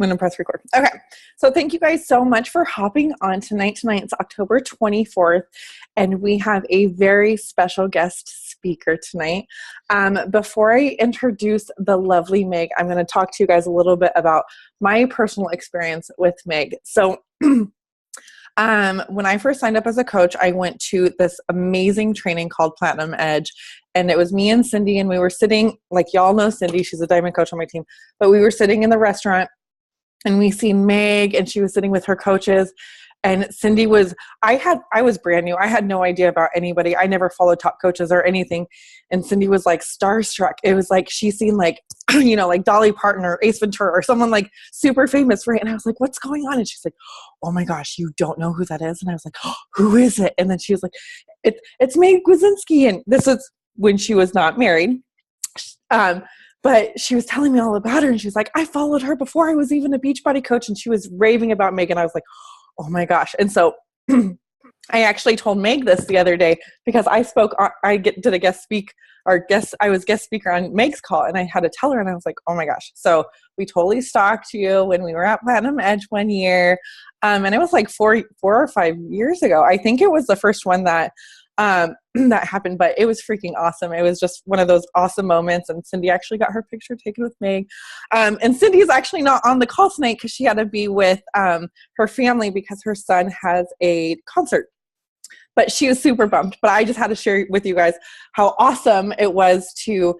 I'm going to press record. Okay. So thank you guys so much for hopping on tonight. Tonight it's October 24th, and we have a very special guest speaker tonight. Before I introduce the lovely Meg, I'm going to talk to you guys a little bit about my personal experience with Meg. So when I first signed up as a coach, I went to this amazing training called Platinum Edge, and it was me and Cindy, and we were sitting, like y'all know Cindy, she's a diamond coach on my team, but we were sitting in the restaurant, and we seen Meg, and she was sitting with her coaches, and Cindy was, I was brand new. I had no idea about anybody. I never followed top coaches or anything, and Cindy was like starstruck. It was like she seen like, you know, like Dolly Parton or Ace Ventura or someone like super famous, right? And I was like, what's going on? And she's like, oh my gosh, you don't know who that is? And I was like, oh, who is it? And then she was like, it's Meg Kozlowski. And this was when she was not married. But she was telling me all about her, and she was like, I followed her before I was even a Beachbody coach, and she was raving about Meg, and I was like, oh my gosh. And so I actually told Meg this the other day because I did a guest speak, I was guest speaker on Meg's call, and I had to tell her, and I was like, oh my gosh. So we totally stalked you when we were at Platinum Edge one year. And it was like 4 or 5 years ago. I think it was the first one that that happened, but it was freaking awesome. It was just one of those awesome moments, and Cindy actually got her picture taken with Meg. And Cindy's actually not on the call tonight because she had to be with her family because her son has a concert. But she was super bummed. But I just had to share with you guys how awesome it was to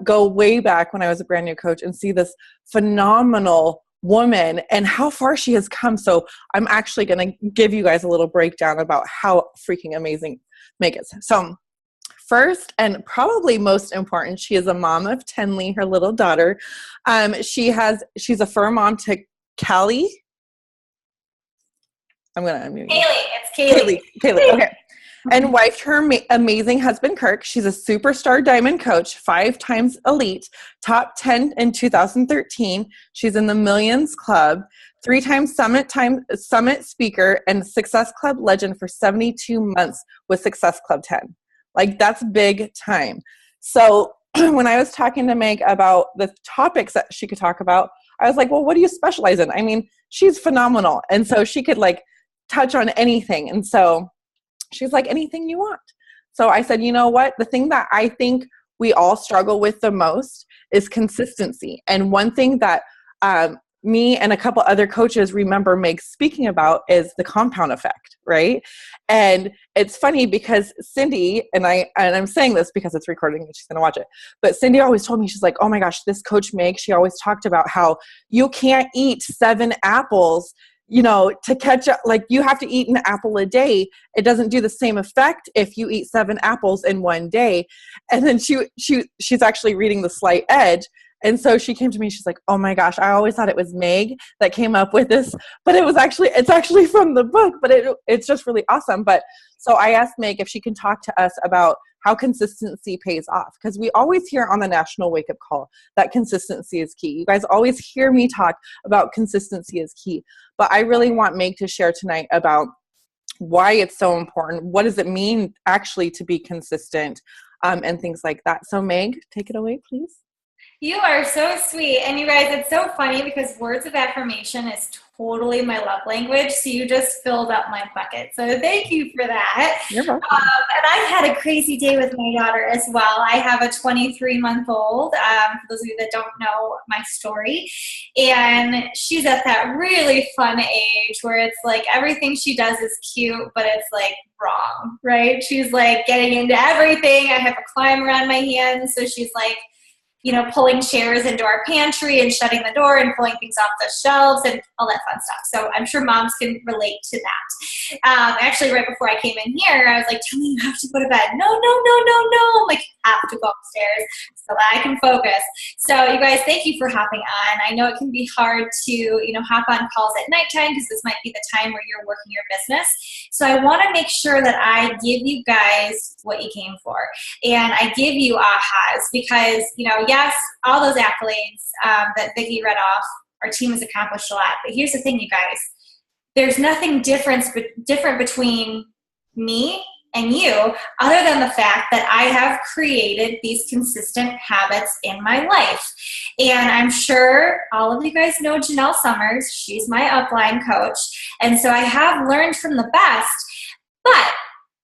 go way back when I was a brand new coach and see this phenomenal woman and how far she has come. So I'm actually going to give you guys a little breakdown about how freaking amazing Meg is. So first, and probably most important, she is a mom of Tenley, her little daughter. She's a fur mom to Callie. I'm going to unmute you. It's Kaylee. Okay. And wife to her amazing husband, Kirk. She's a superstar diamond coach, 5 times elite, top 10 in 2013. She's in the Millions Club, 3 times Summit speaker, and Success Club legend for 72 months with Success Club 10. Like, that's big time. So when I was talking to Meg about the topics that she could talk about, I was like, well, what do you specialize in? I mean, she's phenomenal. And so she could like touch on anything. And so she's like, anything you want. So I said, you know what? The thing that I think we all struggle with the most is consistency. And one thing that me and a couple other coaches remember Meg speaking about is the compound effect, right? And it's funny because Cindy, and I'm saying this because it's recording and she's going to watch it, but Cindy always told me, she's like, oh my gosh, this coach Meg, she always talked about how you can't eat 7 apples, you know, to catch up. Like, you have to eat an apple a day. It doesn't do the same effect if you eat 7 apples in one day. And then she's actually reading The Slight Edge. And so she came to me, she's like, oh my gosh, I always thought it was Meg that came up with this, but it's actually from the book, but it's just really awesome. But so I asked Meg if she can talk to us about how consistency pays off, because we always hear on the National Wake Up Call that consistency is key. You guys always hear me talk about consistency is key, but I really want Meg to share tonight about why it's so important. What does it mean actually to be consistent, and things like that. So Meg, take it away, please. You are so sweet. And you guys, it's so funny because words of affirmation is totally my love language. So you just filled up my bucket. So thank you for that. You're welcome. And I had a crazy day with my daughter as well. I have a 23-month-old, for those of you that don't know my story. And she's at that really fun age where it's like everything she does is cute, but it's like wrong, right? She's like getting into everything. I have a climber on my hands. So she's like, you know, pulling chairs into our pantry and shutting the door and pulling things off the shelves and all that fun stuff. So I'm sure moms can relate to that. Actually, right before I came in here, I was like, tell me you have to go to bed. No. I'm like, you have to go upstairs so that I can focus. So you guys, thank you for hopping on. I know it can be hard to, you know, hop on calls at nighttime because this might be the time where you're working your business. So I want to make sure that I give you guys what you came for. And I give you ahas because, you know, yes, all those accolades that Vicki read off, our team has accomplished a lot. But here's the thing, you guys. There's nothing different between me and you, other than the fact that I have created these consistent habits in my life. And I'm sure all of you guys know Janelle Summers. She's my upline coach. And so I have learned from the best. But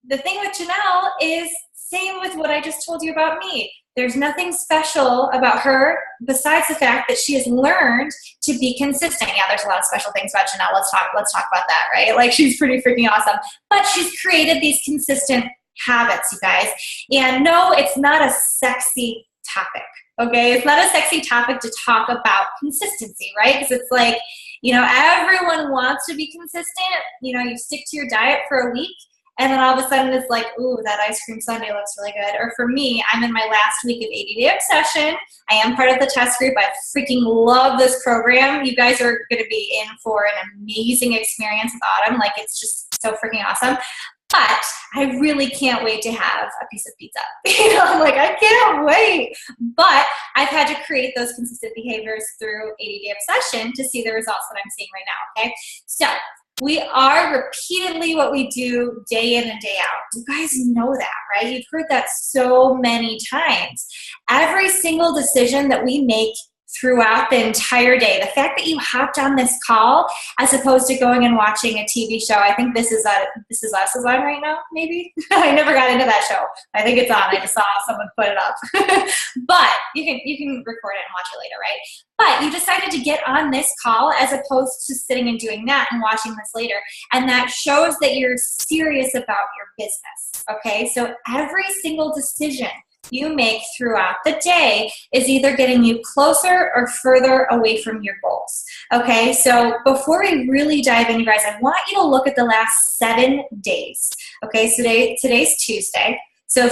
the thing with Janelle is same with what I just told you about me. There's nothing special about her besides the fact that she has learned to be consistent. Yeah, there's a lot of special things about Janelle. Let's talk about that, right? Like, she's pretty freaking awesome. But she's created these consistent habits, you guys. And no, it's not a sexy topic, okay? It's not a sexy topic to talk about consistency, right? Because it's like, everyone wants to be consistent. You stick to your diet for a week, and then all of a sudden it's like, ooh, that ice cream sundae looks really good. Or for me, I'm in my last week of 80-day obsession. I am part of the test group. I freaking love this program. You guys are going to be in for an amazing experience with Autumn. Like, it's just so freaking awesome. But I really can't wait to have a piece of pizza. I'm like, I can't wait. But I've had to create those consistent behaviors through 80-day obsession to see the results that I'm seeing right now, okay? So we are repeatedly what we do day in and day out. You guys know that, right? You've heard that so many times. Every single decision that we make throughout the entire day, the fact that you hopped on this call as opposed to going and watching a TV show. I think This Is Us is on right now, maybe? I never got into that show. I think it's on. I just saw someone put it up. But you can record it and watch it later, right? But you decided to get on this call as opposed to sitting and doing that and watching this later. And that shows that you're serious about your business, okay? So every single decision you make throughout the day is either getting you closer or further away from your goals. Okay, so before we really dive in, you guys, I want you to look at the last 7 days. Okay, so today's Tuesday. So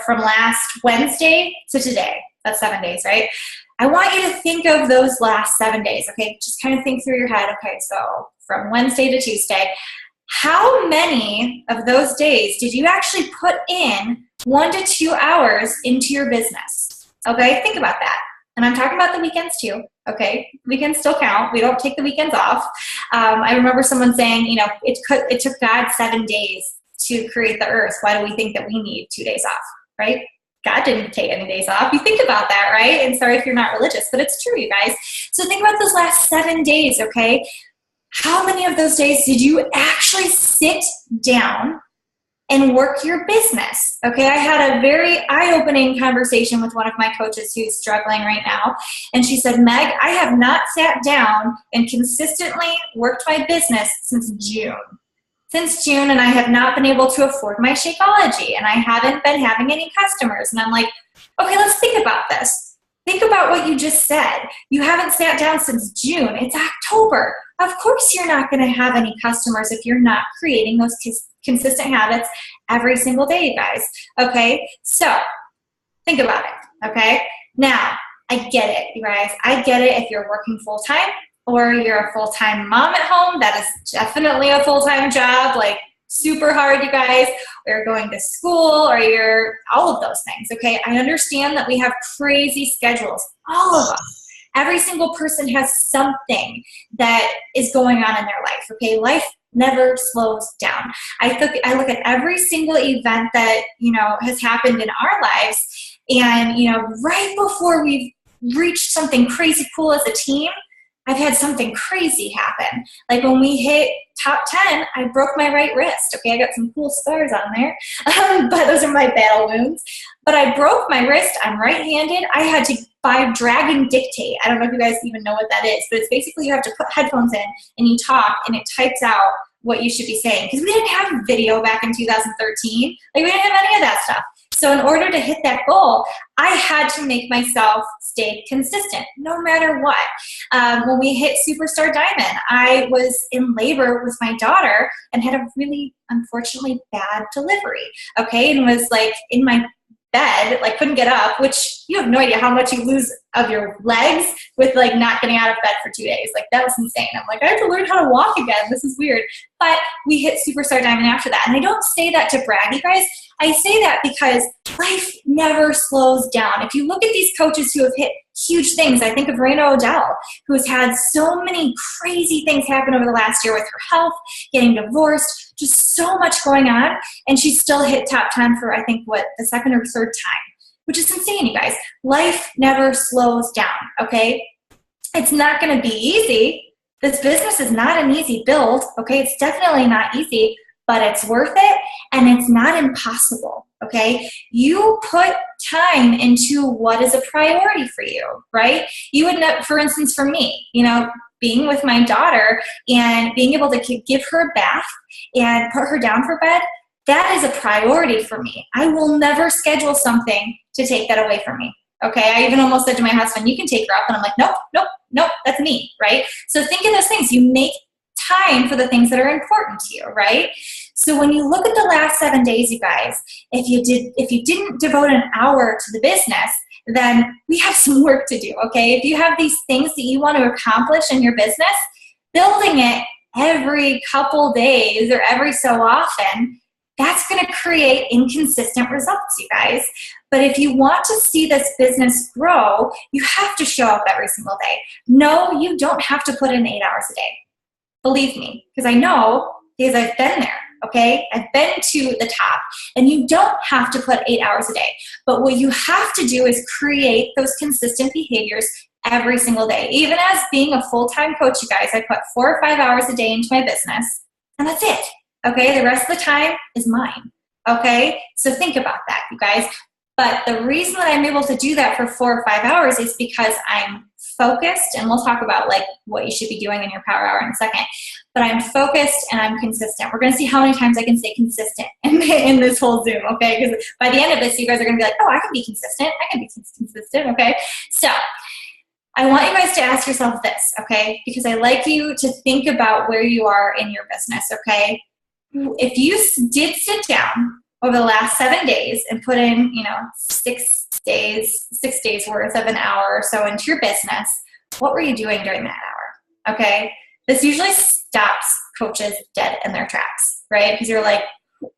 from last Wednesday to today, that's 7 days, right? I want you to think of those last 7 days. Okay, just kind of think through your head. Okay, so from Wednesday to Tuesday, how many of those days did you actually put in 1 to 2 hours into your business? Okay, think about that. And I'm talking about the weekends too, okay? Weekends still count. We don't take the weekends off. I remember someone saying, it took God 7 days to create the earth. Why do we think that we need 2 days off, right? God didn't take any days off. You think about that, right? And sorry if you're not religious, but it's true, you guys. So think about those last 7 days, okay? How many of those days did you actually sit down and work your business? Okay, I had a very eye-opening conversation with one of my coaches who's struggling right now. And she said, Meg, I have not sat down and consistently worked my business since June. And I have not been able to afford my Shakeology, and I haven't been having any customers. And I'm like, okay, let's think about this. Think about what you just said. You haven't sat down since June. It's October. Of course you're not going to have any customers if you're not creating those consistent habits every single day, you guys. Okay? So think about it. Okay? Now, I get it, you guys. I get it if you're working full-time or you're a full-time mom at home. That is definitely a full-time job, like super hard, you guys, or you're going to school, or you're all of those things, okay? I understand that we have crazy schedules, all of us. Every single person has something that is going on in their life, okay? Life never slows down. I look at every single event that, has happened in our lives, and, right before we've reached something crazy cool as a team, I've had something crazy happen. Like when we hit top 10, I broke my right wrist. Okay, I got some cool scars on there, but those are my battle wounds. But I broke my wrist. I'm right-handed. I had to buy Dragon Dictate. I don't know if you guys even know what that is, but it's basically you have to put headphones in and you talk and it types out what you should be saying. Because we didn't have video back in 2013. Like, we didn't have any of that stuff. So in order to hit that goal, I had to make myself stay consistent, no matter what. When we hit Superstar Diamond, I was in labor with my daughter and had a really, unfortunately, bad delivery, okay? And was like in my bed, like couldn't get up, which you have no idea how much you lose of your legs with like not getting out of bed for 2 days. Like, that was insane. I'm like, I have to learn how to walk again. This is weird. But we hit Superstar Diamond after that. And I don't say that to brag, you guys. I say that because life never slows down. If you look at these coaches who have hit huge things. I think of Raina Odell, who's had so many crazy things happen over the last year with her health, getting divorced, just so much going on. And she still hit top 10 for, I think, the second or third time, which is insane, you guys. Life never slows down, okay? It's not going to be easy. This business is not an easy build, okay? It's definitely not easy, but it's worth it, and it's not impossible, okay? You put time into what is a priority for you, right? You would know, for instance, for me, being with my daughter and being able to give her a bath and put her down for bed, that is a priority for me. I will never schedule something to take that away from me. Okay, I even almost said to my husband, you can take her up. And I'm like, nope, that's me, right? So think of those things. You make time for the things that are important to you, right? So when you look at the last 7 days, you guys, if you didn't devote an hour to the business, then we have some work to do, okay? If you have these things that you want to accomplish in your business, building it every couple days or every so often, that's going to create inconsistent results, you guys. But if you want to see this business grow, you have to show up every single day. No, you don't have to put in 8 hours a day. Believe me, because I know, because I've been there, okay? I've been to the top, and you don't have to put 8 hours a day. But what you have to do is create those consistent behaviors every single day. Even as being a full-time coach, you guys, I put 4 or 5 hours a day into my business, and that's it. Okay, the rest of the time is mine. Okay, so think about that, you guys. But the reason that I'm able to do that for 4 or 5 hours is because I'm focused, and we'll talk about like what you should be doing in your power hour in a second. But I'm focused and I'm consistent. We're going to see how many times I can stay consistent in this whole Zoom, okay? Because by the end of this, you guys are going to be like, oh, I can be consistent. I can be consistent, okay? So I want you guys to ask yourself this, okay? Because I like you to think about where you are in your business, okay? If you did sit down over the last 7 days and put in, 6 days worth of an hour or so into your business, what were you doing during that hour? Okay. This usually stops coaches dead in their tracks, right? Because you're like,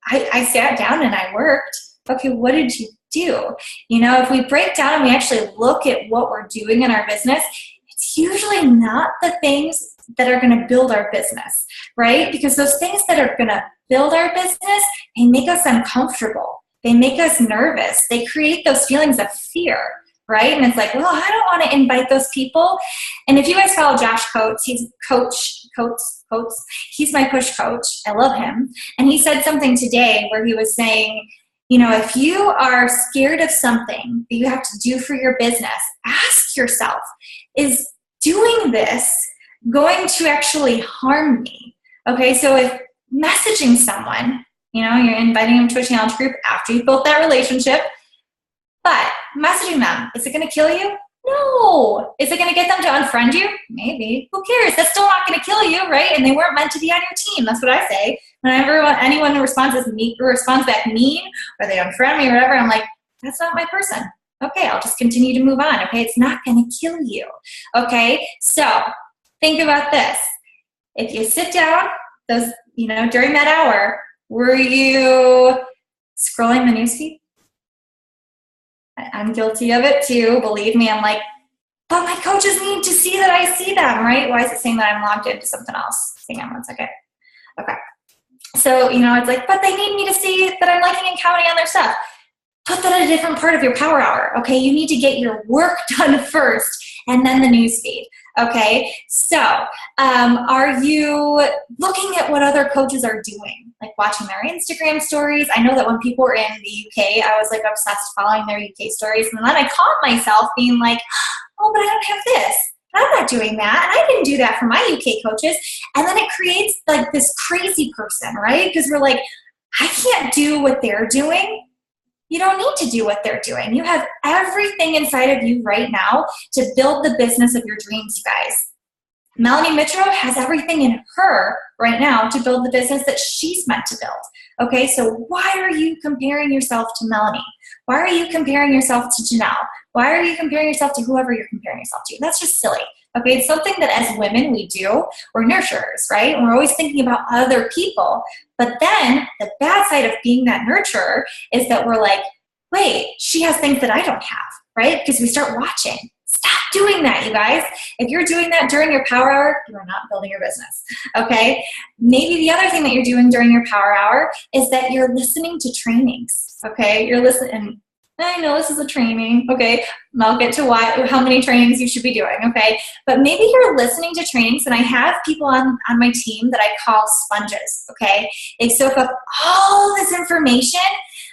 I sat down and I worked. Okay. What did you do? If we break down and we actually look at what we're doing in our business, it's usually not the things that are going to build our business, right? Because those things that are going to build our business, they make us uncomfortable. They make us nervous. They create those feelings of fear, right? And it's like, well, I don't want to invite those people. And if you guys follow Josh Coates, he's he's my push coach. I love him. And he said something today where he was saying, if you are scared of something that you have to do for your business, ask yourself, is doing this going to actually harm me? Okay, so if messaging someone, you're inviting them to a challenge group after you've built that relationship, but messaging them, is it going to kill you? No. Is it going to get them to unfriend you? Maybe. Who cares? That's still not going to kill you, right? And they weren't meant to be on your team. That's what I say. Whenever anyone responds back mean, or they unfriend me or whatever, I'm like, that's not my person. Okay, I'll just continue to move on. Okay, it's not going to kill you. Okay, so think about this. If you sit down, during that hour, were you scrolling the newsfeed? I'm guilty of it too. Believe me, I'm like, but my coaches need to see that I see them, right? Why is it saying that I'm logged into something else? Hang on one second. Okay. So, it's like, but they need me to see that I'm liking and commenting on their stuff. Put that at a different part of your power hour, okay? You need to get your work done first and then the news feed, okay? So are you looking at what other coaches are doing, like watching their Instagram stories? I know that when people were in the UK, I was like obsessed following their UK stories, and then I caught myself being like, oh, but I don't have this. I'm not doing that, and I didn't do that for my UK coaches. And then it creates like this crazy person, right? Because we're like, I can't do what they're doing. You don't need to do what they're doing. You have everything inside of you right now to build the business of your dreams, you guys. Melanie Mitchell has everything in her right now to build the business that she's meant to build. Okay, so why are you comparing yourself to Melanie? Why are you comparing yourself to Janelle? Why are you comparing yourself to whoever you're comparing yourself to? That's just silly. Okay, it's something that as women we do. We're nurturers, right? And we're always thinking about other people. But then the bad side of being that nurturer is that we're like, wait, she has things that I don't have, right? Because we start watching. Stop doing that, you guys. If you're doing that during your power hour, you are not building your business, okay? Maybe the other thing that you're doing during your power hour is that you're listening to trainings, okay? You're listening, and I know this is a training, okay? And I'll get to how many trainings you should be doing, okay? But maybe you're listening to trainings, and I have people on my team that I call sponges, okay? They soak up all this information,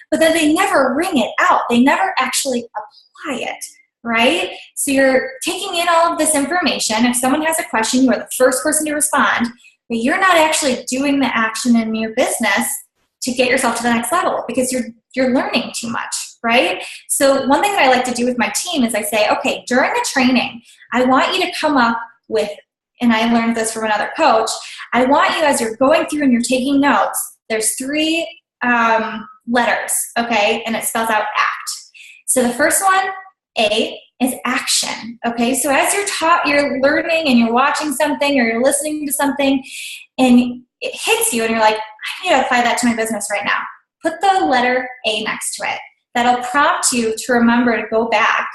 but then they never wring it out. They never actually apply it, right? So you're taking in all of this information. If someone has a question, you are the first person to respond, but you're not actually doing the action in your business to get yourself to the next level because you're learning too much, right? So one thing that I like to do with my team is I say, okay, during the training, I want you to come up with, and I learned this from another coach, I want you, as you're going through and you're taking notes, there's 3 letters, okay? And it spells out ACT. So the first one, A, is action, okay? So as you're learning and you're watching something or you're listening to something and it hits you and you're like, I need to apply that to my business right now. Put the letter A next to it. That'll prompt you to remember to go back.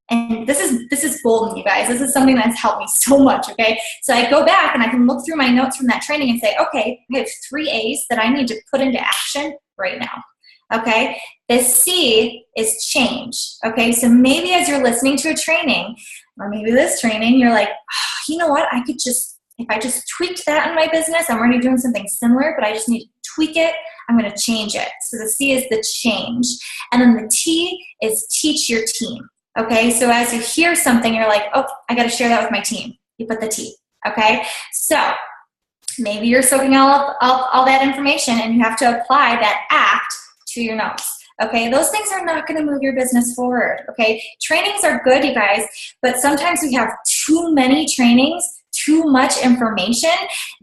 And this is golden, you guys. This is something that's helped me so much, okay? So I go back and I can look through my notes from that training and say, okay, I have 3 A's that I need to put into action right now, okay? The C is change, okay? So maybe as you're listening to a training, or maybe this training, you're like, oh, you know what? If I just tweaked that in my business, I'm already doing something similar, but I just need to tweak it, I'm going to change it. So the C is the change. And then the T is teach your team. Okay, so as you hear something, you're like, oh, I got to share that with my team. You put the T, okay? So maybe you're soaking all that information and you have to apply that ACT to your notes, okay? Those things are not going to move your business forward, okay? Trainings are good, you guys, but sometimes we have too many trainings, too much information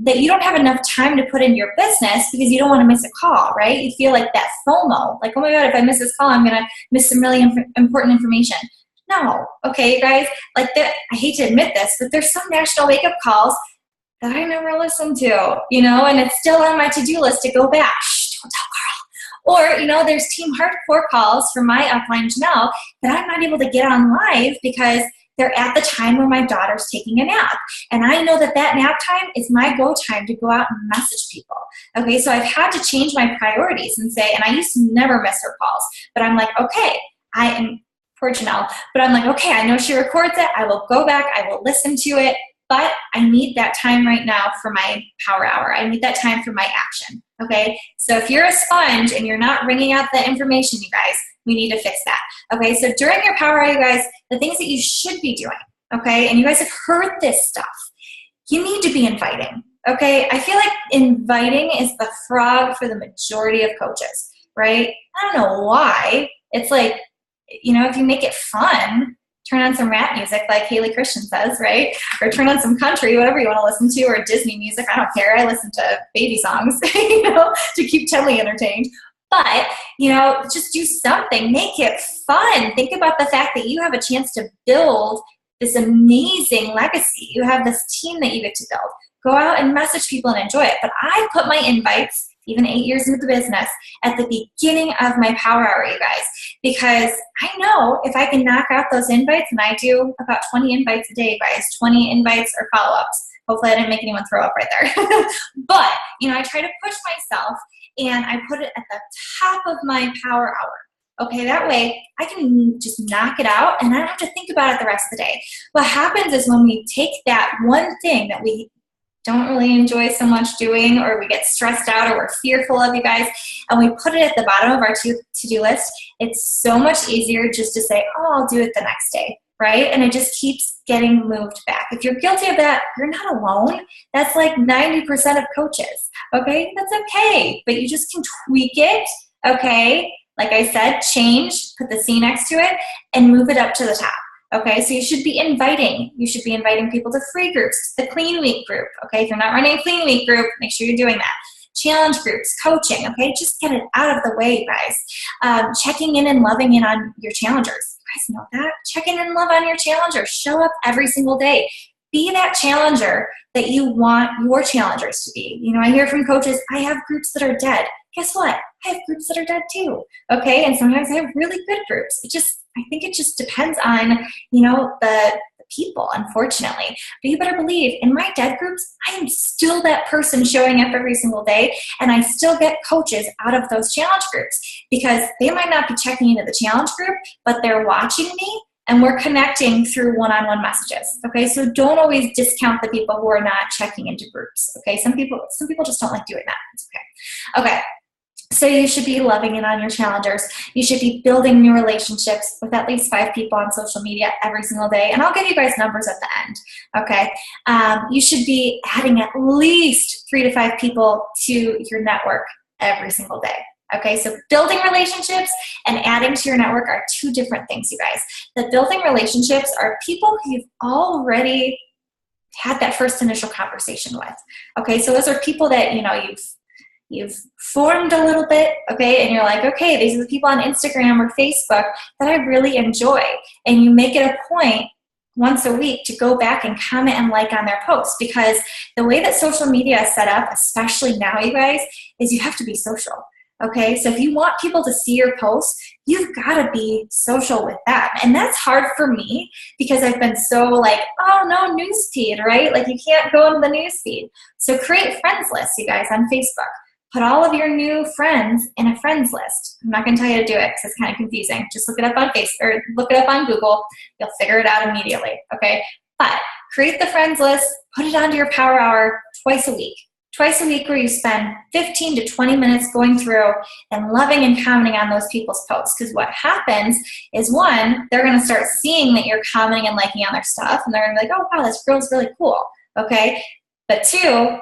that you don't have enough time to put in your business because you don't want to miss a call, right? You feel like that FOMO, like, oh my God, if I miss this call, I'm going to miss some really important information. No, okay, you guys, like that. I hate to admit this, but there's some national wake-up calls that I never listened to, and it's still on my to-do list to go back. Shh, don't tell Carl. Or, there's team hardcore calls from my upline Janelle that I'm not able to get on live because they're at the time where my daughter's taking a nap. And I know that nap time is my go time to go out and message people. Okay, so I've had to change my priorities and say, and I used to never miss her calls, but I'm like, okay, I am, poor Janelle, but I'm like, okay, I know she records it. I will go back. I will listen to it, but I need that time right now for my power hour. I need that time for my action. Okay, so if you're a sponge and you're not wringing out the information, you guys, we need to fix that. Okay, so during your power hour, you guys, the things that you should be doing, okay, and you guys have heard this stuff, you need to be inviting, okay? I feel like inviting is the frog for the majority of coaches, right? I don't know why. It's like, if you make it fun, turn on some rap music like Haley Christian says, right? Or turn on some country, whatever you want to listen to, or Disney music. I don't care. I listen to baby songs, to keep Telly entertained. But, just do something. Make it fun. Think about the fact that you have a chance to build this amazing legacy. You have this team that you get to build. Go out and message people and enjoy it. But I put my invites, even 8 years into the business, at the beginning of my power hour, you guys, because I know if I can knock out those invites, and I do about 20 invites a day, guys, 20 invites or follow-ups. Hopefully I didn't make anyone throw up right there. But, I try to push myself, and I put it at the top of my power hour. Okay, that way I can just knock it out, and I don't have to think about it the rest of the day. What happens is when we take that one thing that we don't really enjoy so much doing, or we get stressed out, or we're fearful of, you guys, and we put it at the bottom of our to-do list, it's so much easier just to say, oh, I'll do it the next day, right? And it just keeps getting moved back. If you're guilty of that, you're not alone. That's like 90% of coaches, okay? That's okay, but you just can tweak it, okay? Like I said, change, put the C next to it, and move it up to the top. Okay, so you should be inviting. You should be inviting people to free groups, the Clean Week group. Okay, if you're not running a Clean Week group, make sure you're doing that. Challenge groups, coaching. Okay, just get it out of the way, guys. Checking in and loving in on your challengers. You guys know that? Check in and love on your challengers. Show up every single day. Be that challenger that you want your challengers to be. I hear from coaches, I have groups that are dead. Guess what? I have groups that are dead too. Okay, and sometimes I have really good groups. It just I think it just depends on, you know, the people, unfortunately. But you better believe in my dead groups, I am still that person showing up every single day, and I still get coaches out of those challenge groups because they might not be checking into the challenge group, but they're watching me and we're connecting through one-on-one messages. Okay, so don't always discount the people who are not checking into groups. Okay, some people just don't like doing that. It's okay. Okay. So you should be loving it on your challengers. You should be building new relationships with at least 5 people on social media every single day. And I'll give you guys numbers at the end, okay? You should be adding at least 3 to 5 people to your network every single day, okay? So building relationships and adding to your network are 2 different things, you guys. The building relationships are people who you've already had that first initial conversation with, okay? So those are people that, you know, you've formed a little bit, okay, and you're like, okay, these are the people on Instagram or Facebook that I really enjoy, and you make it a point once a week to go back and comment and like on their posts, because the way that social media is set up, especially now, you guys, is you have to be social, okay? So if you want people to see your posts, you've got to be social with them, and that's hard for me because I've been so like, oh, no newsfeed, right? Like you can't go into the newsfeed. So create friends lists, you guys, on Facebook. Put all of your new friends in a friends list. I'm not going to tell you to do it because it's kind of confusing. Just look it up on Facebook or look it up on Google. You'll figure it out immediately, okay? But create the friends list, put it onto your power hour twice a week. Twice a week where you spend 15 to 20 minutes going through and loving and commenting on those people's posts. Because what happens is, one, they're going to start seeing that you're commenting and liking on their stuff, and they're going to be like, oh, wow, this girl's really cool, okay? But 2,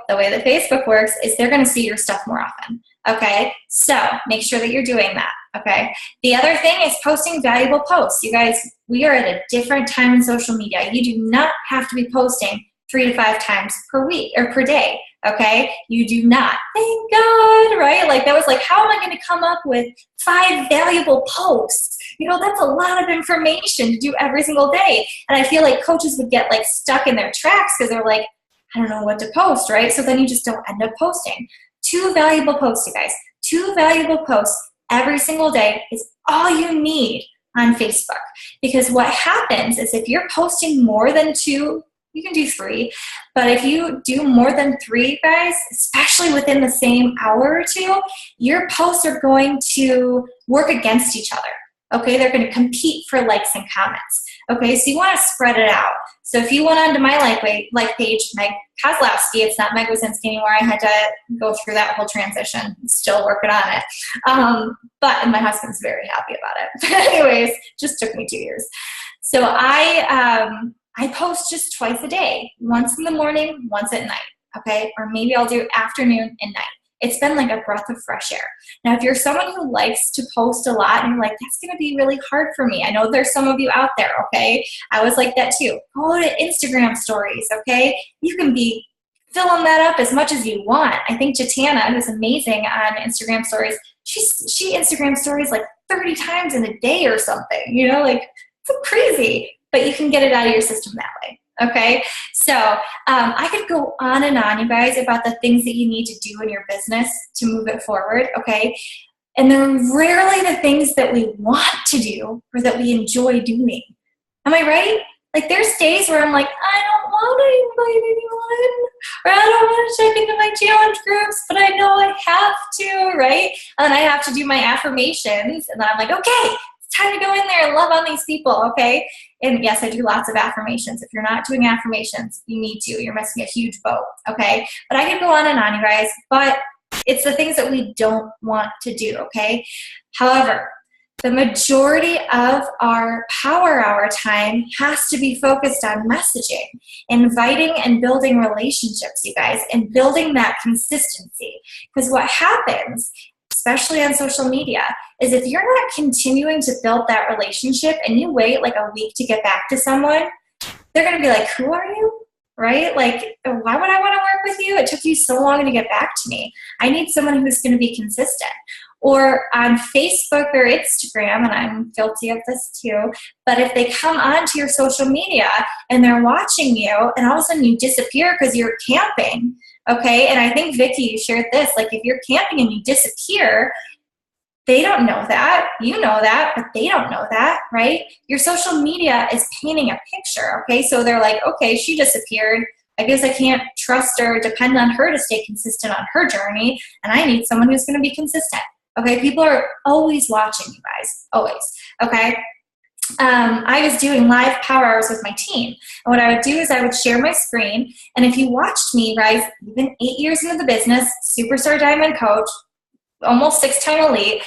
the way that Facebook works is they're going to see your stuff more often, okay? So make sure that you're doing that, okay? The other thing is posting valuable posts. You guys, we are at a different time in social media. You do not have to be posting 3 to 5 times per week or per day, okay? You do not. Thank God, right? Like that was like, how am I going to come up with 5 valuable posts? You know, that's a lot of information to do every single day. And I feel like coaches would get like stuck in their tracks because they're like, I don't know what to post, right? So then you just don't end up posting. 2 valuable posts, you guys. 2 valuable posts every single day is all you need on Facebook. Because what happens is if you're posting more than 2, you can do 3, but if you do more than 3, guys, especially within the same hour or 2, your posts are going to work against each other. Okay, they're going to compete for likes and comments. Okay, so you want to spread it out. So if you went onto my like page, Meg Kozlowski, it's not Meg Kozlowski anymore. I had to go through that whole transition. Still working on it. But my husband's very happy about it. Anyways, just took me 2 years. So I post just twice a day, once in the morning, once at night. Okay, or maybe I'll do afternoon and night. It's been like a breath of fresh air. Now, if you're someone who likes to post a lot and you're like, that's going to be really hard for me. I know there's some of you out there, okay? I was like that too. Go to Instagram stories, okay? You can be filling that up as much as you want. I think Jatana, who's amazing on Instagram stories, she Instagram stories like 30 times in a day or something, you know, like it's crazy, but you can get it out of your system that way. Okay, so I could go on and on, you guys, about the things that you need to do in your business to move it forward, okay? And they're rarely the things that we want to do or that we enjoy doing. Am I right? Like there's days where I'm like, I don't want to invite anyone, or I don't want to check into my challenge groups, but I know I have to, right? And I have to do my affirmations, and then I'm like, okay, time to go in there and love on these people, okay? And yes, I do lots of affirmations. If you're not doing affirmations, you need to. You're missing a huge boat, okay? But I could go on and on, you guys, but it's the things that we don't want to do, okay? However, the majority of our power hour time has to be focused on messaging, inviting and building relationships, you guys, and building that consistency. Because what happens, especially on social media, is if you're not continuing to build that relationship and you wait like a week to get back to someone, they're going to be like, who are you? Right? Like, why would I want to work with you? It took you so long to get back to me. I need someone who's going to be consistent. Or on Facebook or Instagram, and I'm guilty of this too, but if they come onto your social media and they're watching you and all of a sudden you disappear because you're camping, okay? And I think, Vicki, you shared this, like if you're camping and you disappear, They don't know that. You know that, but they don't know that, right? Your social media is painting a picture, okay? So they're like, okay, she disappeared. I guess I can't trust or depend on her to stay consistent on her journey, and I need someone who's going to be consistent, okay? People are always watching you guys, always, okay? I was doing live power hours with my team. And what I would do is I would share my screen. And if you watched me rise even 8 years into the business, superstar diamond coach, almost 6-time elite,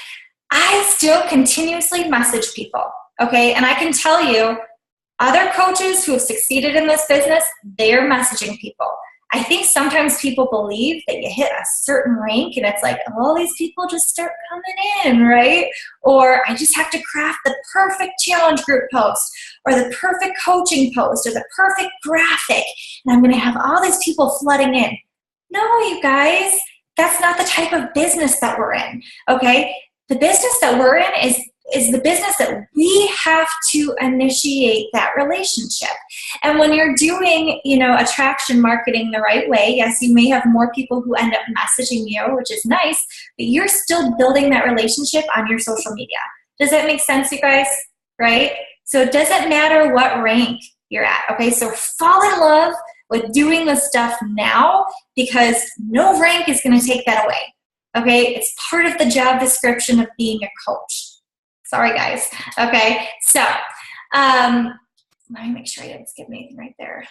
I still continuously message people. Okay. And I can tell you, other coaches who have succeeded in this business, they are messaging people. I think sometimes people believe that you hit a certain rank and it's like, all these people just start coming in, right? Or I just have to craft the perfect challenge group post or the perfect coaching post or the perfect graphic, and I'm going to have all these people flooding in. No, you guys, that's not the type of business that we're in, okay? The business that we're in is the business that we have to initiate that relationship. And when you're doing, attraction marketing the right way, yes, you may have more people who end up messaging you, which is nice, but you're still building that relationship on your social media. Does that make sense, you guys? Right? So it doesn't matter what rank you're at, okay? So fall in love with doing the stuff now, because no rank is going to take that away, okay? It's part of the job description of being a coach. Sorry, guys. Okay, so let me make sure I didn't skip anything right there.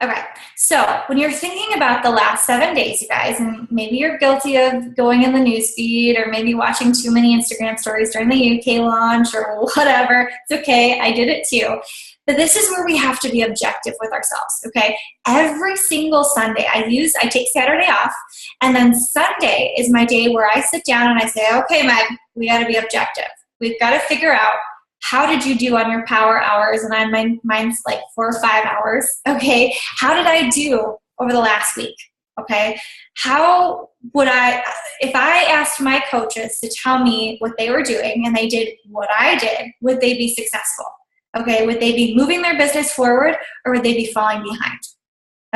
Okay, so when you're thinking about the last 7 days, you guys, and maybe you're guilty of going in the newsfeed or maybe watching too many Instagram stories during the UK launch or whatever. It's okay. I did it too. But this is where we have to be objective with ourselves, okay? Every single Sunday, I take Saturday off, and then Sunday is my day where I sit down and I say, okay, Meg, we got to be objective. We've got to figure out, how did you do on your power hours? And mine's like 4 or 5 hours, okay? How did I do over the last week, okay? How would if I asked my coaches to tell me what they were doing and they did what I did, would they be successful? Okay, would they be moving their business forward, or would they be falling behind?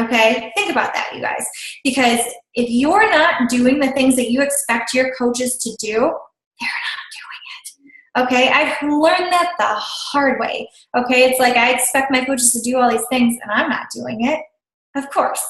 Okay, think about that, you guys. Because if you're not doing the things that you expect your coaches to do, they're not doing it. Okay, I've learned that the hard way. Okay, it's like I expect my coaches to do all these things and I'm not doing it. Of course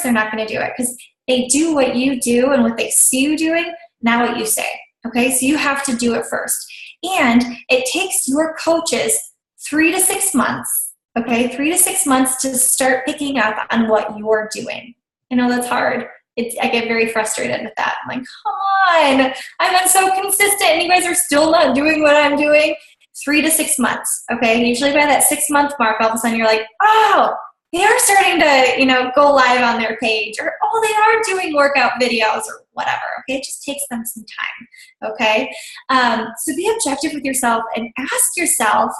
they're not going to do it, because they do what you do and what they see you doing, not what you say. Okay, so you have to do it first. And it takes your coaches 3 to 6 months, okay, 3 to 6 months to start picking up on what you're doing. I know that's hard. I get very frustrated with that. I'm like, come on, I've been so consistent and you guys are still not doing what I'm doing. 3 to 6 months, okay? Usually by that 6-month mark, all of a sudden you're like, oh, they are starting to, go live on their page, or, oh, they are doing workout videos or whatever, okay? It just takes them some time, okay? So be objective with yourself and ask yourself,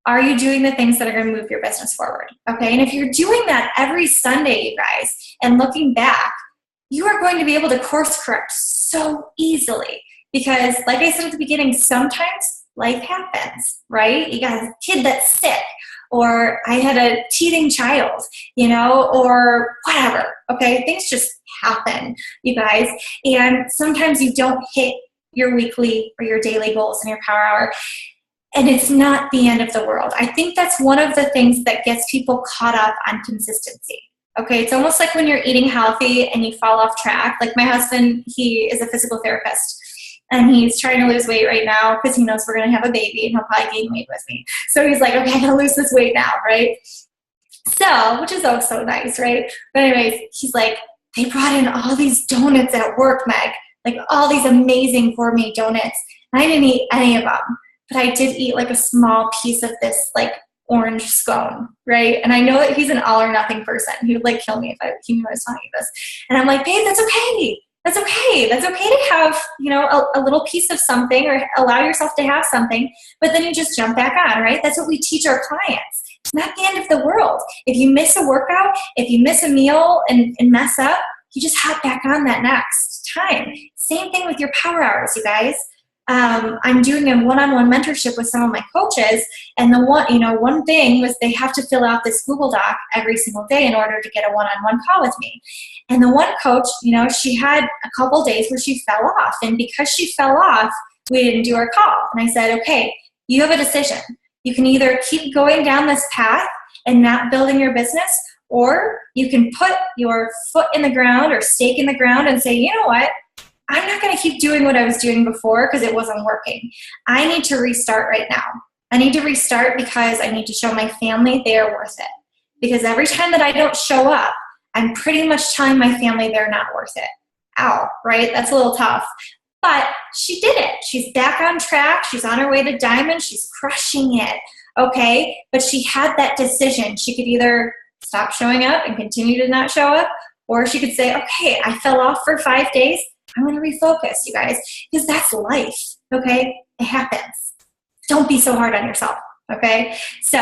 are you doing the things that are going to move your business forward? Okay, and if you're doing that every Sunday, you guys, and looking back, you are going to be able to course correct so easily, because like I said at the beginning, sometimes life happens, right? You got a kid that's sick, or I had a teething child, or whatever, okay? Things just happen, you guys, and sometimes you don't hit your weekly or your daily goals in your power hour. And it's not the end of the world. I think that's one of the things that gets people caught up on consistency. Okay, it's almost like when you're eating healthy and you fall off track. Like my husband, he is a physical therapist, and he's trying to lose weight right now because he knows we're going to have a baby and he'll probably gain weight with me. So he's like, okay, I gotta lose this weight now, right? So, which is so nice, right? But anyways, he's like, they brought in all these donuts at work, Meg, like all these amazing gourmet donuts. And I didn't eat any of them. But I did eat like a small piece of this like orange scone, right? And I know that he's an all or nothing person. He would like kill me if he knew I was telling you this. And I'm like, babe, that's okay. That's okay. That's okay to have, a little piece of something, or allow yourself to have something, but then you just jump back on, right? That's what we teach our clients. It's not the end of the world. If you miss a workout, if you miss a meal and mess up, you just hop back on that next time. Same thing with your power hours, you guys. I'm doing a one-on-one mentorship with some of my coaches, and one thing was they have to fill out this Google Doc every single day in order to get a one-on-one call with me. And the one coach, she had a couple days where she fell off, and because she fell off, we didn't do our call. And I said, okay, you have a decision. You can either keep going down this path and not building your business, or you can put your foot in the ground or stake in the ground and say, you know what? I'm not going to keep doing what I was doing before because it wasn't working. I need to restart right now. I need to restart because I need to show my family they are worth it. Because every time that I don't show up, I'm pretty much telling my family they're not worth it. Ow, right? That's a little tough. But she did it. She's back on track. She's on her way to Diamond. She's crushing it. Okay? But she had that decision. She could either stop showing up and continue to not show up, or she could say, okay, I fell off for 5 days. I'm going to refocus, you guys, because that's life, okay? It happens. Don't be so hard on yourself, okay? So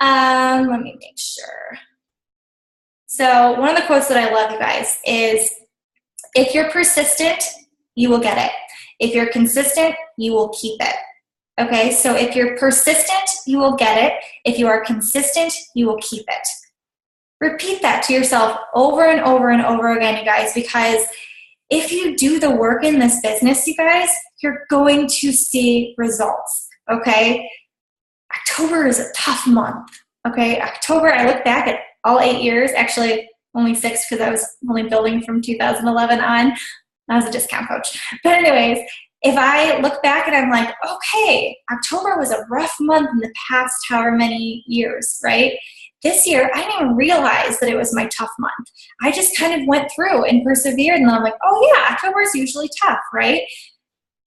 let me make sure. So one of the quotes that I love, you guys, is if you're persistent, you will get it. If you're consistent, you will keep it, okay? So if you're persistent, you will get it. If you are consistent, you will keep it. Repeat that to yourself over and over and over again, you guys, because if you do the work in this business, you guys, you're going to see results, okay? October is a tough month, okay? October, I look back at all 8 years, actually only 6 because I was only building from 2011 on. I was a discount coach. But anyways, if I look back and I'm like, okay, October was a rough month in the past however many years, right? This year, I didn't even realize that it was my tough month. I just kind of went through and persevered, and then I'm like, oh yeah, October is usually tough, right?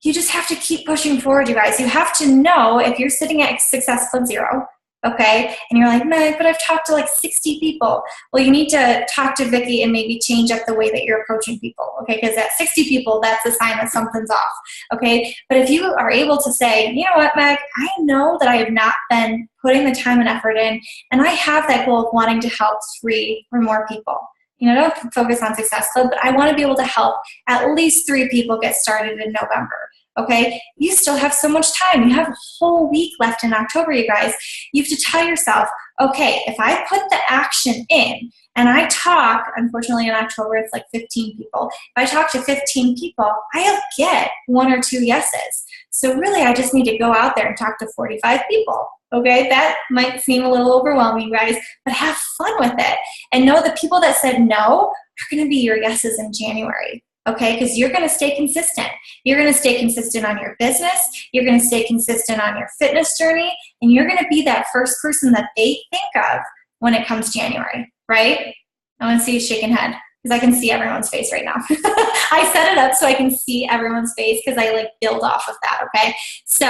You just have to keep pushing forward, you guys. You have to know if you're sitting at Success Club Zero, okay, and you're like, Meg, but I've talked to like 60 people. Well, you need to talk to Vicki and maybe change up the way that you're approaching people, okay, because at 60 people, that's a sign that something's off, okay? But if you are able to say, you know what, Meg, I know that I have not been putting the time and effort in, and I have that goal of wanting to help 3 or more people. Don't focus on Success Club, but I want to be able to help at least 3 people get started in November. Okay, you still have so much time. You have a whole week left in October, you guys. You have to tell yourself, okay, if I put the action in and I talk, unfortunately in October it's like 15 people. If I talk to 15 people, I'll get 1 or 2 yeses. So really I just need to go out there and talk to 45 people. Okay, that might seem a little overwhelming, guys, but have fun with it. And know the people that said no are going to be your yeses in January. Okay, because you're going to stay consistent. You're going to stay consistent on your business. You're going to stay consistent on your fitness journey. And you're going to be that first person that they think of when it comes January, right? I want to see you shaking head because I can see everyone's face right now. I set it up so I can see everyone's face because I like build off of that, okay? So,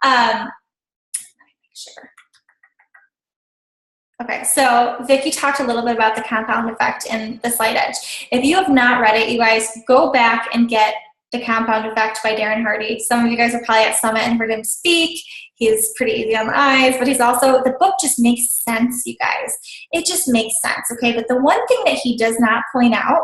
let me make sure. Okay, so Vicki talked a little bit about the compound effect in the Slight Edge. If you have not read it, you guys, go back and get The Compound Effect by Darren Hardy. Some of you guys are probably at Summit and heard him speak. He's pretty easy on the eyes, but he's also, the book just makes sense, you guys. It just makes sense, okay? But the one thing that he does not point out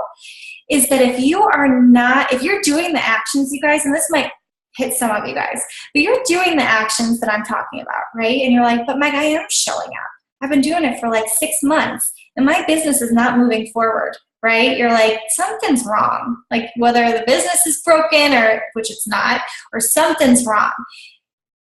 is that if you're doing the actions, you guys, and this might hit some of you guys, but you're doing the actions that I'm talking about, right? And you're like, but Meg, I am showing up. I've been doing it for like 6 months and my business is not moving forward, right? You're like, something's wrong. Like whether the business is broken or, which it's not, or something's wrong.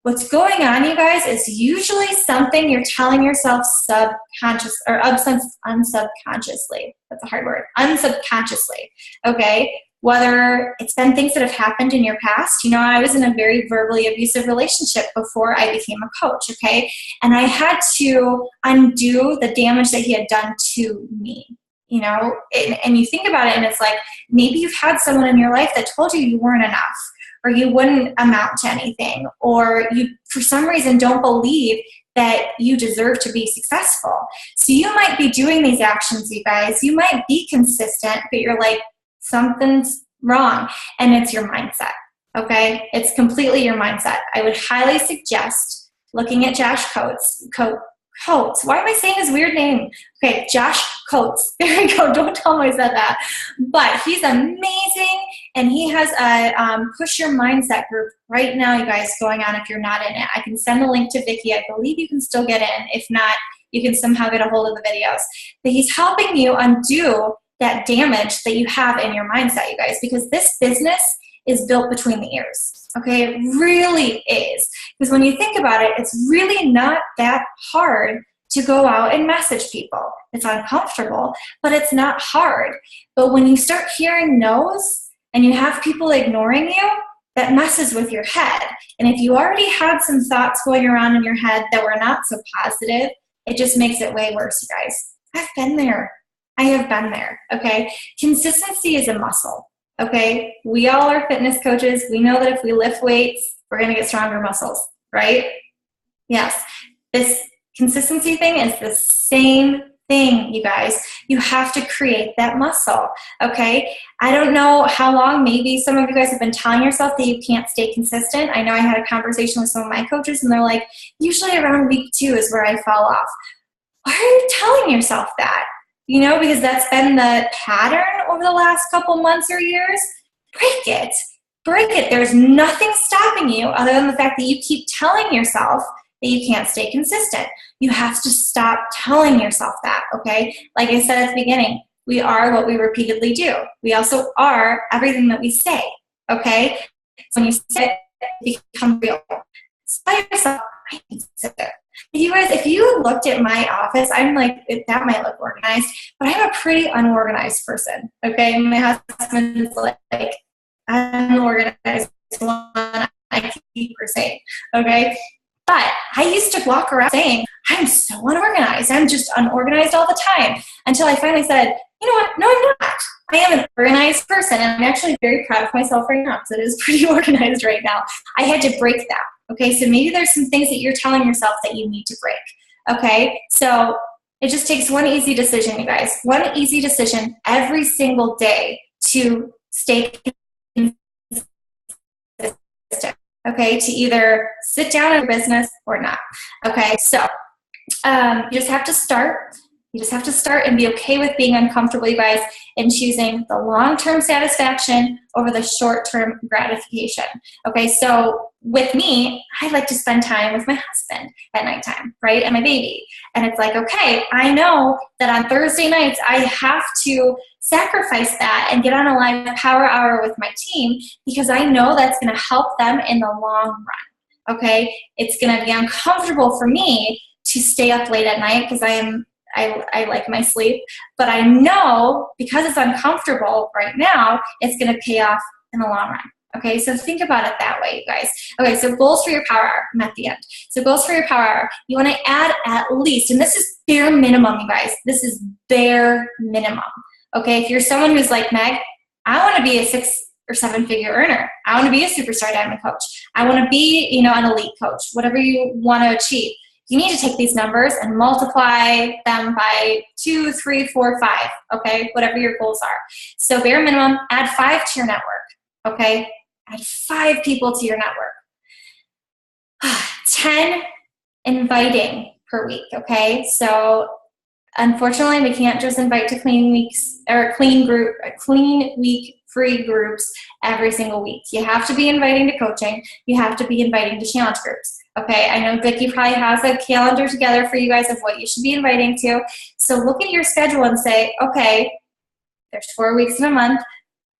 What's going on, you guys, is usually something you're telling yourself subconscious or unsubconsciously. That's a hard word. Unsubconsciously, okay? Whether it's been things that have happened in your past. I was in a very verbally abusive relationship before I became a coach, okay? And I had to undo the damage that he had done to me, and you think about it and it's like, maybe you've had someone in your life that told you weren't enough, or you wouldn't amount to anything, or you, for some reason, don't believe that you deserve to be successful. So you might be doing these actions, you guys. You might be consistent, but you're like, something's wrong, and it's your mindset, okay? It's completely your mindset. I would highly suggest looking at Josh Coates. Why am I saying his weird name? Okay, Josh Coates. There we go. Don't tell him I said that. But he's amazing, and he has a Push Your Mindset group right now, you guys, going on if you're not in it. I can send the link to Vicki. I believe you can still get in. If not, you can somehow get a hold of the videos. But he's helping you undo that damage that you have in your mindset, you guys, because this business is built between the ears. Okay, it really is. Because when you think about it, it's really not that hard to go out and message people. It's uncomfortable, but it's not hard. But when you start hearing no's and you have people ignoring you, that messes with your head. And if you already had some thoughts going around in your head that were not so positive, it just makes it way worse, you guys. I've been there. I have been there, okay? Consistency is a muscle. Okay, we all are fitness coaches. We know that if we lift weights, we're going to get stronger muscles, right? Yes. This consistency thing is the same thing, you guys. You have to create that muscle, okay? I don't know how long, maybe some of you guys have been telling yourself that you can't stay consistent. I know I had a conversation with some of my coaches, and they're like, usually around week 2 is where I fall off. Why are you telling yourself that? You know, because that's been the pattern over the last couple months or years. Break it. Break it. There's nothing stopping you other than the fact that you keep telling yourself that you can't stay consistent. You have to stop telling yourself that, okay? Like I said at the beginning, we are what we repeatedly do. We also are everything that we say, okay? So when you say it, it becomes real. Tell yourself, I can sit there. You guys, if you looked at my office, I'm like, that might look organized, but I'm a pretty unorganized person, okay? My husband's like unorganized one I keep per se, okay? But I used to walk around saying, I'm so unorganized. I'm just unorganized all the time, until I finally said, you know what? No, I'm not. I am an organized person, and I'm actually very proud of myself right now, because it is pretty organized right now. I had to break that. Okay, so maybe there's some things that you're telling yourself that you need to break. Okay, so it just takes one easy decision, you guys. One easy decision every single day to stay consistent. Okay, to either sit down in your business or not. Okay, so you just have to start. You just have to start and be okay with being uncomfortable, you guys, and choosing the long-term satisfaction over the short-term gratification. Okay, so with me, I like to spend time with my husband at nighttime, right, and my baby. And it's like, okay, I know that on Thursday nights I have to sacrifice that and get on a live power hour with my team, because I know that's going to help them in the long run. Okay, it's going to be uncomfortable for me to stay up late at night because I like my sleep, but I know because it's uncomfortable right now, it's going to pay off in the long run. Okay, so think about it that way, you guys. Okay, so goals for your power hour. I'm at the end. So goals for your power hour. You want to add at least, and this is bare minimum, you guys. This is bare minimum. Okay, if you're someone who's like, Meg, I want to be a 6 or 7 figure earner. I want to be a superstar diamond coach. I want to be, an elite coach, whatever you want to achieve. You need to take these numbers and multiply them by 2, 3, 4, 5, okay? Whatever your goals are. So bare minimum, add 5 to your network, okay? Add 5 people to your network. 10 inviting per week, okay? So unfortunately, we can't just invite to clean week free groups every single week. You have to be inviting to coaching. You have to be inviting to challenge groups. Okay, I know Vicki probably has a calendar together for you guys of what you should be inviting to. So look at your schedule and say, okay, there's 4 weeks in a month.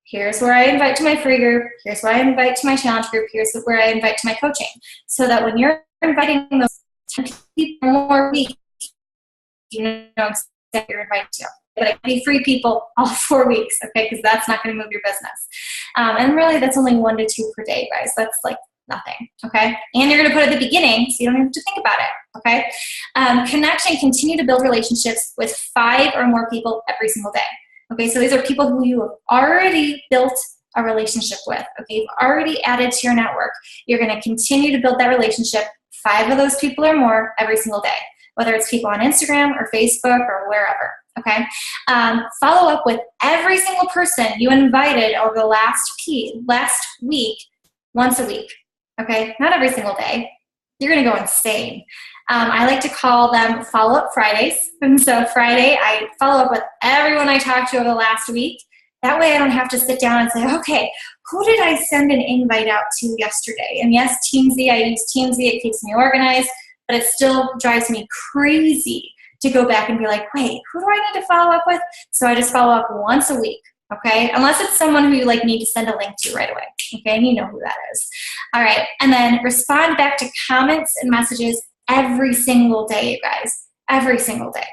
Here's where I invite to my free group. Here's where I invite to my challenge group. Here's where I invite to my coaching. So that when you're inviting those 10 people more weeks, you know exactly you're invited to. But it can be free people all 4 weeks, okay, because that's not going to move your business. And really, that's only 1 to 2 per day, guys. That's like nothing, okay? And you're going to put it at the beginning, so you don't have to think about it, okay? Connect and continue to build relationships with 5 or more people every single day, okay? So these are people who you have already built a relationship with, okay? You've already added to your network. You're going to continue to build that relationship, 5 of those people or more every single day, whether it's people on Instagram or Facebook or wherever, okay? Follow up with every single person you invited over the last week, once a week, okay? Not every single day, you're going to go insane. I like to call them follow-up Fridays. And so Friday, I follow up with everyone I talked to over the last week. That way I don't have to sit down and say, okay, who did I send an invite out to yesterday? And yes, Teamsy, I use Teamsy. It keeps me organized, but it still drives me crazy to go back and be like, wait, who do I need to follow up with? So I just follow up once a week, okay? Unless it's someone who you like need to send a link to right away, okay? And you know who that is. All right, and then respond back to comments and messages every single day, you guys, every single day.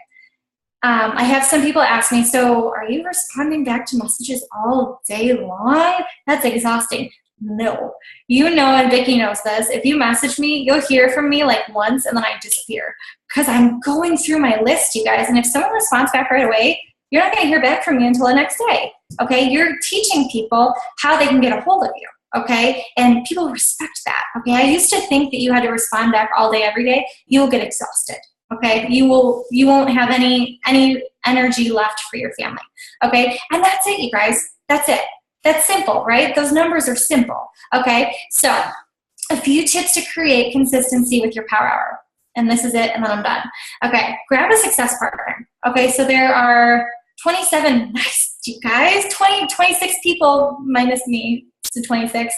I have some people ask me, so are you responding back to messages all day long? That's exhausting. No. You know, and Vicki knows this, if you message me, you'll hear from me like once and then I disappear because I'm going through my list, you guys. And if someone responds back right away, you're not going to hear back from me until the next day, okay? You're teaching people how they can get a hold of you, okay? And people respect that, okay? I used to think that you had to respond back all day, every day. You will get exhausted. Okay, you won't have any energy left for your family. Okay, and that's it, you guys. That's it. That's simple, right? Those numbers are simple. Okay, so a few tips to create consistency with your power hour. And this is it, and then I'm done. Okay, grab a success partner. Okay, so there are 27, nice, you guys, 26 people minus me. To 26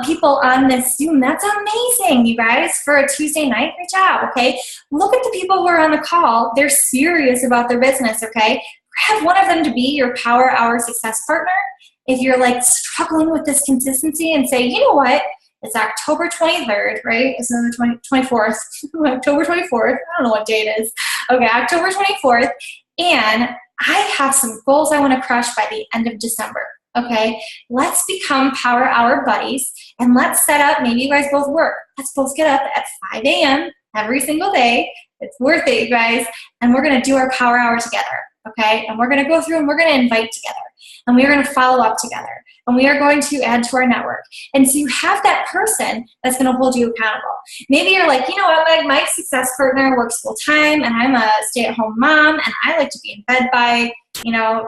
people on this Zoom. That's amazing, you guys, for a Tuesday night. Great job, okay? Look at the people who are on the call. They're serious about their business, okay? Have one of them to be your power hour success partner. If you're like struggling with this consistency and say, you know what? It's October 23rd, right? It's the 24th, October 24th. I don't know what date it is. Okay, October 24th. And I have some goals I want to crush by the end of December. Okay, let's become power hour buddies and let's set up, maybe you guys both work. Let's both get up at 5 a.m. every single day. It's worth it, you guys. And we're going to do our power hour together. Okay, and we're going to go through and we're going to invite together. And we are going to follow up together. And we are going to add to our network. And so you have that person that's going to hold you accountable. Maybe you're like, you know what, my success partner works full time and I'm a stay-at-home mom and I like to be in bed by 9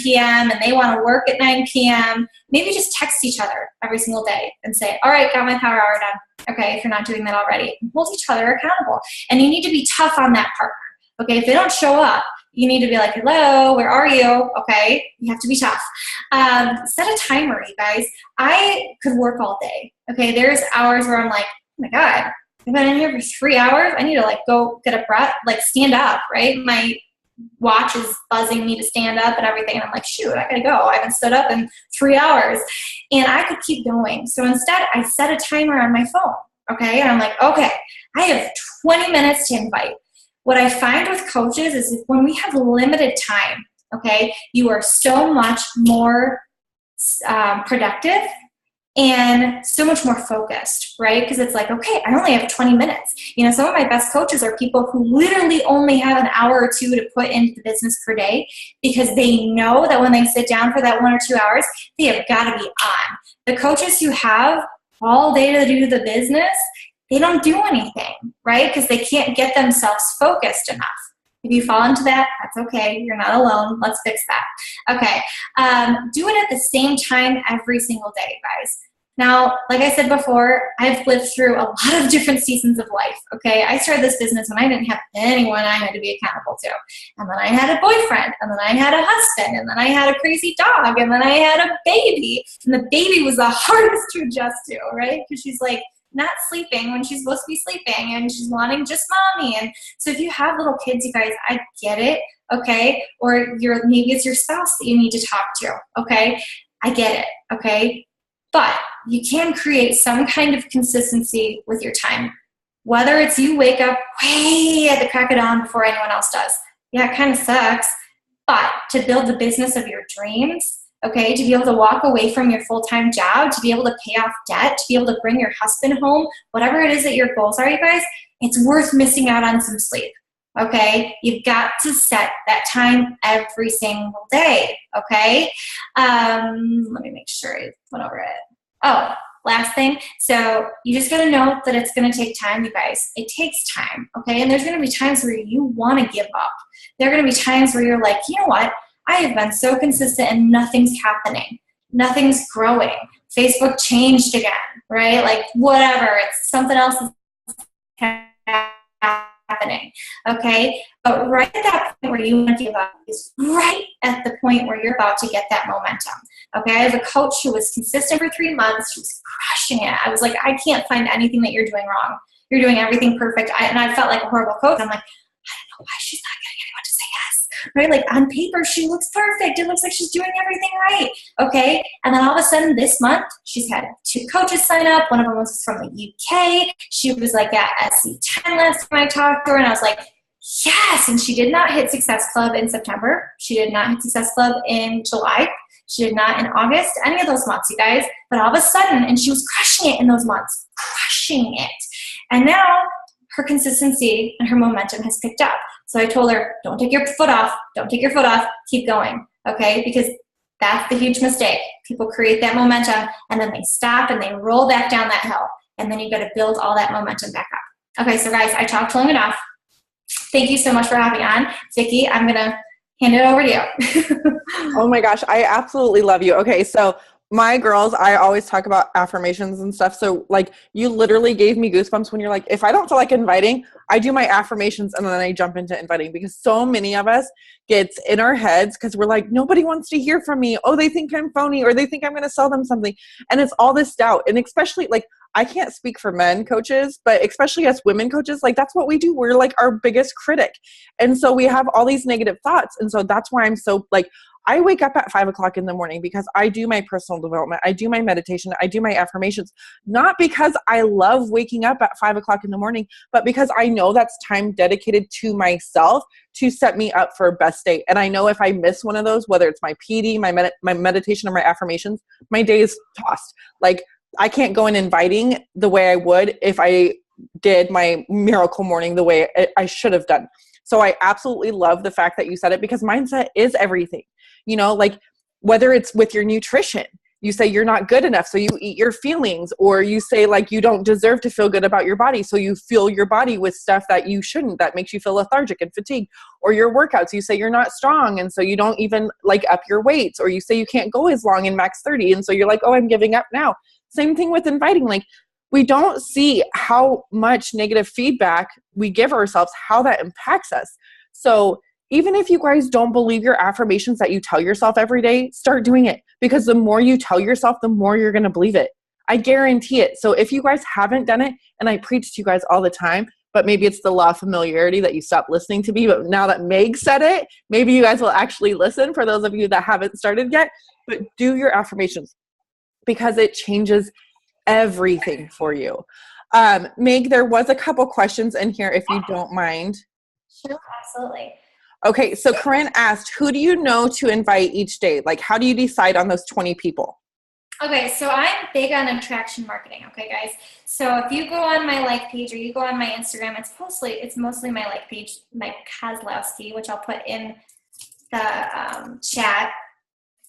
p.m. and they want to work at 9 p.m. Maybe just text each other every single day and say, all right, got my power hour done. Okay, if you're not doing that already. And hold each other accountable. And you need to be tough on that partner. Okay, if they don't show up, you need to be like, hello, where are you? Okay, you have to be tough. Set a timer, you guys. I could work all day. Okay, there's hours where I'm like, oh my God, I've been in here for 3 hours. I need to like go get a breath, like stand up, right? My watch is buzzing me to stand up and everything. And I'm like, shoot, I gotta go. I haven't stood up in 3 hours. And I could keep going. So instead, I set a timer on my phone. Okay, and I'm like, okay, I have 20 minutes to invite. What I find with coaches is when we have limited time, okay, you are so much more productive and so much more focused, right? Because it's like, okay, I only have 20 minutes. Some of my best coaches are people who literally only have an hour or two to put into the business per day because they know that when they sit down for that 1 or 2 hours, they have got to be on. The coaches who have all day to do the business, they don't do anything, right? Because they can't get themselves focused enough. If you fall into that, that's okay. You're not alone. Let's fix that. Okay. Do it at the same time every single day, guys. Now, like I said before, I've lived through a lot of different seasons of life, okay? I started this business when I didn't have anyone I had to be accountable to. And then I had a boyfriend, and then I had a husband, and then I had a crazy dog, and then I had a baby. And the baby was the hardest to adjust to, right? Because she's like, not sleeping when she's supposed to be sleeping and she's wanting just mommy. And so if you have little kids, you guys, I get it, okay? Or maybe it's your spouse that you need to talk to, okay? I get it, okay? But you can create some kind of consistency with your time. Whether it's you wake up way at the crack of dawn before anyone else does. Yeah, it kind of sucks. But to build the business of your dreams, okay, to be able to walk away from your full-time job, to be able to pay off debt, to be able to bring your husband home, whatever it is that your goals are, you guys, it's worth missing out on some sleep, okay? You've got to set that time every single day, okay? Let me make sure I went over it. Oh, last thing. So you just got to know that it's going to take time, you guys. It takes time, okay? And there's going to be times where you want to give up. There are going to be times where you're like, you know what? I have been so consistent and nothing's happening. Nothing's growing. Facebook changed again, right? Like whatever. It's something else is happening, okay? But right at that point where you want to give up is right at the point where you're about to get that momentum, okay? I have a coach who was consistent for 3 months. She was crushing it. I was like, I can't find anything that you're doing wrong. You're doing everything perfect. And I felt like a horrible coach. I'm like, I don't know why she's not getting anyone to say yes, right? Like on paper, she looks perfect. It looks like she's doing everything right, okay? And then all of a sudden this month, she's had 2 coaches sign up. One of them was from the UK. She was like at SC10 last time I talked to her, and I was like, yes. And she did not hit Success Club in September. She did not hit Success Club in July. She did not in August, any of those months, you guys. But all of a sudden, and she was crushing it in those months, crushing it. And now her consistency and her momentum has picked up. So I told her, don't take your foot off. Don't take your foot off. Keep going, okay? Because that's the huge mistake. People create that momentum, and then they stop, and they roll back down that hill. And then you've got to build all that momentum back up. Okay, so guys, I talked long enough. Thank you so much for having on. Vicki, I'm going to hand it over to you. Oh my gosh, I absolutely love you. Okay, so my girls, I always talk about affirmations and stuff. So like you literally gave me goosebumps when you're like, if I don't feel like inviting, I do my affirmations and then I jump into inviting, because so many of us gets in our heads because we're like, nobody wants to hear from me. Oh, they think I'm phony, or they think I'm going to sell them something. And it's all this doubt. And especially like, I can't speak for men coaches, but especially as women coaches, like that's what we do. We're like our biggest critic. And so we have all these negative thoughts. And so that's why I'm so like, I wake up at 5 o'clock in the morning because I do my personal development. I do my meditation. I do my affirmations, not because I love waking up at 5 o'clock in the morning, but because I know that's time dedicated to myself to set me up for a best day. And I know if I miss one of those, whether it's my PD, my meditation, or my affirmations, my day is tossed. Like I can't go in inviting the way I would if I did my miracle morning the way I should have done. So I absolutely love the fact that you said it, because mindset is everything. You know, like whether it's with your nutrition, you say you're not good enough, so you eat your feelings, or you say like you don't deserve to feel good about your body, so you fuel your body with stuff that you shouldn't, that makes you feel lethargic and fatigued. Or your workouts, you say you're not strong, and so you don't even like up your weights, or you say you can't go as long in max 30, and so you're like, oh, I'm giving up now. Same thing with inviting. Like we don't see how much negative feedback we give ourselves, how that impacts us. So even if you guys don't believe your affirmations that you tell yourself every day, start doing it, because the more you tell yourself, the more you're going to believe it. I guarantee it. So if you guys haven't done it, and I preach to you guys all the time, but maybe it's the law of familiarity that you stopped listening to me. But now that Meg said it, maybe you guys will actually listen, for those of you that haven't started yet. But do your affirmations, because it changes everything for you. Meg, there was a couple questions in here, if you don't mind. Sure, absolutely. Okay, so Corinne asked, who do you know to invite each day? Like, how do you decide on those 20 people? Okay, so I'm big on attraction marketing, okay, guys? So if you go on my like page, or you go on my Instagram, it's mostly my like page, Meg Kozlowski, which I'll put in the chat.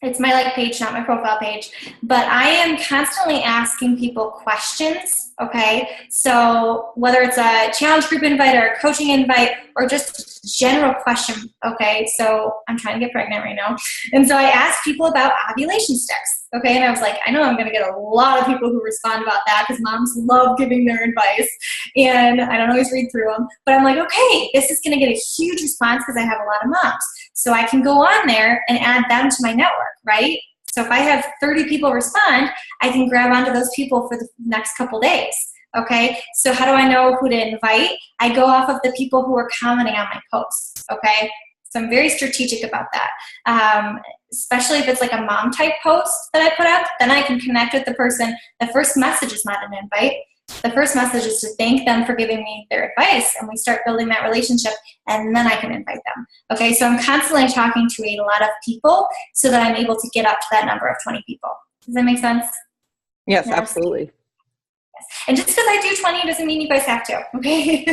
It's my like page, not my profile page. But I am constantly asking people questions, okay? So whether it's a challenge group invite or a coaching invite or just general question, okay? So I'm trying to get pregnant right now. And so I asked people about ovulation sticks, okay? And I was like, I know I'm going to get a lot of people who respond about that, because moms love giving their advice. And I don't always read through them. But I'm like, okay, this is going to get a huge response because I have a lot of moms. So I can go on there and add them to my network, right? So if I have 30 people respond, I can grab onto those people for the next couple days, okay? So how do I know who to invite? I go off of the people who are commenting on my posts, okay? So I'm very strategic about that. Especially if it's like a mom type post that I put up, then I can connect with the person. The first message is not an invite. The first message is to thank them for giving me their advice, and we start building that relationship, and then I can invite them. Okay, so I'm constantly talking to a lot of people so that I'm able to get up to that number of 20 people. Does that make sense? Yes, absolutely. Yes. And just because I do 20 doesn't mean you guys have to, okay?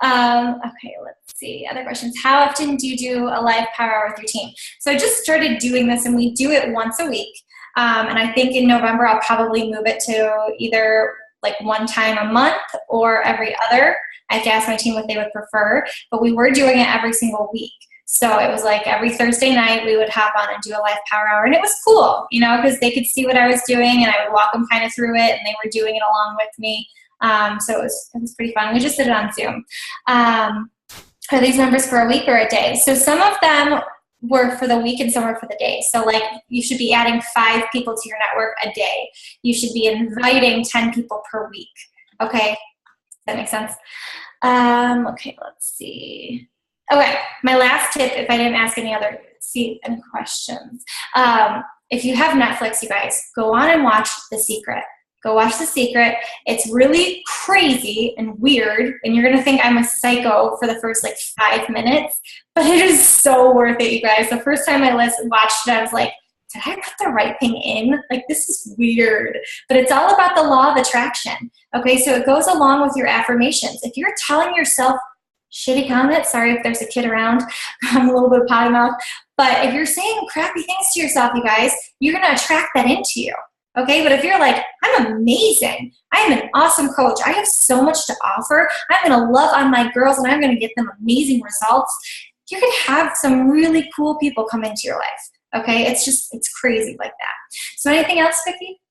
Okay, let's see. Other questions. How often do you do a live power hour with your team? So I just started doing this, and we do it once a week. And I think in November I'll probably move it to either like one time a month or every other. I have to ask my team what they would prefer, but we were doing it every single week. So it was like every Thursday night we would hop on and do a live power hour, and it was cool, you know, because they could see what I was doing, and I would walk them kind of through it, and they were doing it along with me. So it was pretty fun. We just did it on Zoom. Are these numbers for a week or a day? So some of them were for the week and some were for the day. So like you should be adding 5 people to your network a day. You should be inviting 10 people per week. Okay, does that make sense? Okay, let's see. Okay, my last tip, if I didn't ask any questions. If you have Netflix, you guys, go on and watch The Secret. Go watch The Secret. It's really crazy and weird, and you're going to think I'm a psycho for the first, 5 minutes, but it is so worth it, you guys. The first time I watched it, I was like, did I put the right thing in? This is weird. But it's all about the law of attraction, okay? So it goes along with your affirmations. If you're telling yourself shitty comments, sorry if there's a kid around, I'm a little bit potty mouth, but if you're saying crappy things to yourself, you guys, you're going to attract that into you. Okay, but if you're like, I'm amazing, I am an awesome coach, I have so much to offer, I'm going to love on my girls and I'm going to get them amazing results, you're going to have some really cool people come into your life. Okay, it's crazy like that. So anything else, Vicki?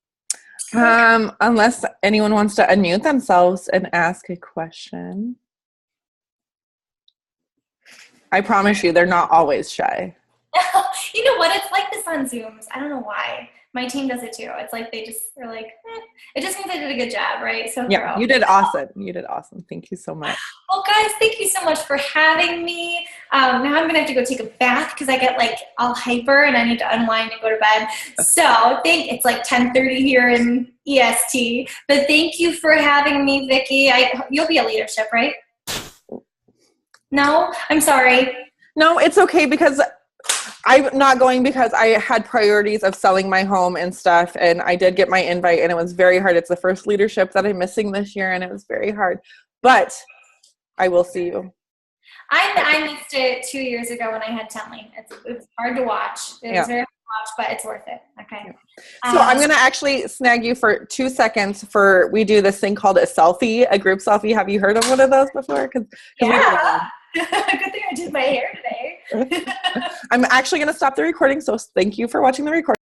Unless anyone wants to unmute themselves and ask a question. I promise you, they're not always shy. You know what? It's like this on Zooms. I don't know why. My team does it too. It's like they're like, it just means I did a good job, right? So yeah, you did awesome. You did awesome. Thank you so much. Well, guys, thank you so much for having me. Now I'm going to have to go take a bath because I get all hyper and I need to unwind and go to bed. So it's 10:30 here in EST. But thank you for having me, Vicki. You'll be at leadership, right? No? I'm sorry. No, it's okay because I'm not going because I had priorities of selling my home and stuff, and I did get my invite, and it was very hard. It's the first leadership that I'm missing this year, and it was very hard. But I will see you. I missed it 2 years ago when I had Tenley. It was hard to watch. It was very hard to watch, but it's worth it. Okay. So I'm going to actually snag you for 2 seconds we do this thing called a selfie, a group selfie. Have you heard of one of those before? Yeah. Good thing I did my hair today. I'm actually going to stop the recording, so thank you for watching the recording.